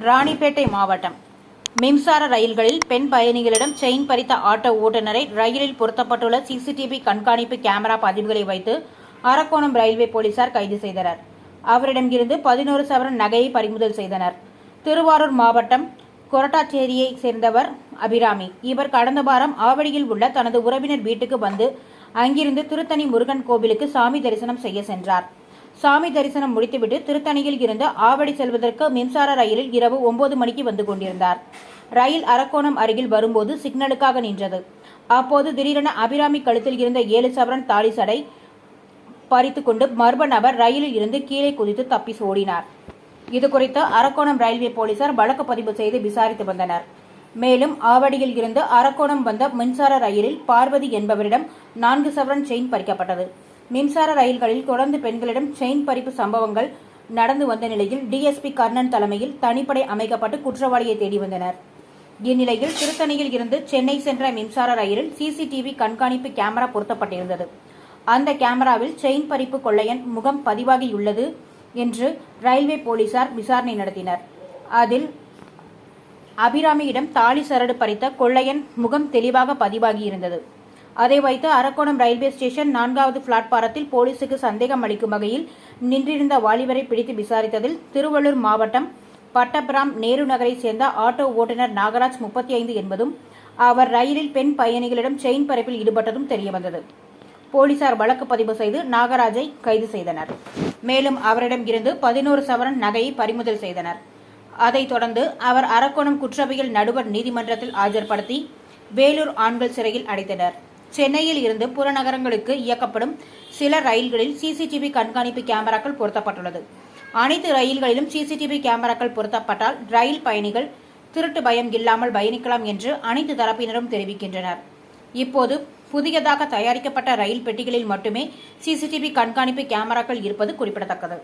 ராணிப்பேட்டை மாவட்டம் மின்சார ரயில்களில் பெண் பயணிகளிடம் செயின் பறித்த ஆட்டோ ஓட்டுநரை ரயிலில் பொருத்தப்பட்டுள்ள சிசிடிவி கண்காணிப்பு கேமரா பதிவுகளை வைத்து அரக்கோணம் ரயில்வே போலீசார் கைது செய்தனர். அவரிடம் இருந்து 11 சவரன் நகையை பறிமுதல் செய்தனர். திருவாரூர் மாவட்டம் கொரட்டாச்சேரியை சேர்ந்தவர் அபிராமி. இவர் கடந்த வாரம் ஆவடியில் உள்ள தனது உறவினர் வீட்டுக்கு வந்து அங்கிருந்து திருத்தணி முருகன் கோவிலுக்கு சாமி தரிசனம் செய்ய சென்றார். சாமி தரிசனம் முடித்துவிட்டு திருத்தணியில் இருந்து ஆவடி செல்வதற்கு மின்சார ரயிலில் இரவு 9 மணிக்கு வந்து கொண்டிருந்தார். ரயில் அரக்கோணம் அருகில் வரும்போது சிக்னலுக்காக நின்றது. அப்போது திடீரென அபிராமி கழுத்தில் இருந்த 7 சவரன் தாலி சடை பறித்துக்கொண்டு மர்ம நபர் ரயிலில் இருந்து கீழே குதித்து தப்பி ஓடினார். இதுகுறித்து அரக்கோணம் ரயில்வே போலீசார் வழக்கு பதிவு செய்து விசாரித்து வந்தனர். மேலும் ஆவடியில் இருந்து அரக்கோணம் வந்த மின்சார ரயிலில் பார்வதி என்பவரிடம் 4 சவரன் செயின் பறிக்கப்பட்டது. மின்சார ரயில்களில் தொடர்ந்து பெண்களிடம் செயின் பறிப்பு சம்பவங்கள் நடந்து வந்த நிலையில் டிஎஸ்பி கர்ணன் தலைமையில் தனிப்படை அமைக்கப்பட்டு குற்றவாளியை தேடி வந்தனர். இந்நிலையில் திருத்தணியில் இருந்து சென்னை சென்ற மின்சார ரயிலில் சிசிடிவி கண்காணிப்பு கேமரா பொருத்தப்பட்டிருந்தது. அந்த கேமராவில் செயின் பறிப்பு கொள்ளையன் முகம் பதிவாகியுள்ளது என்று ரயில்வே போலீசார் விசாரணை நடத்தினர். அதில் அபிராமியிடம் தாலி சரடு பறித்த கொள்ளையன் முகம் தெளிவாக பதிவாகியிருந்தது. அதை வைத்து அரக்கோணம் ரயில்வே ஸ்டேஷன் 4வது பிளாட்பாரத்தில் போலீசுக்கு சந்தேகம் அளிக்கும் வகையில் நின்றிருந்த வாலிபரை பிடித்து விசாரித்ததில் திருவள்ளூர் மாவட்டம் பட்டபிராம் நேரு நகரை சேர்ந்த ஆட்டோ ஓட்டுநர் நாகராஜ் 35 என்பதும் அவர் ரயிலில் பெண் பயணிகளிடம் செயின் பறிப்பில் ஈடுபட்டதும் தெரியவந்தது. போலீசார் வழக்கு பதிவு செய்து நாகராஜை கைது செய்தனர். மேலும் அவரிடம் இருந்து 11 சவரன் நகையை பறிமுதல் செய்தனர். அதைத் தொடர்ந்து அவர் அரக்கோணம் குற்றவியல் நடுவர் நீதிமன்றத்தில் ஆஜர்படுத்தி வேலூர் ஆண்கள் சிறையில் அடைத்தனர். சென்னையில் இருந்து புறநகரங்களுக்கு இயக்கப்படும் சில ரயில்களில் சிசிடிவி கண்காணிப்பு கேமராக்கள் பொருத்தப்பட்டுள்ளது. அனைத்து ரயில்களிலும் சிசிடிவி கேமராக்கள் பொருத்தப்பட்டால் ரயில் பயணிகள் திருட்டு பயம் இல்லாமல் பயணிக்கலாம் என்று அனைத்து தரப்பினரும் தெரிவிக்கின்றனர். இப்போது புதியதாக தயாரிக்கப்பட்ட ரயில் பெட்டிகளில் மட்டுமே சிசிடிவி கண்காணிப்பு கேமராக்கள் இருப்பது குறிப்பிடத்தக்கது.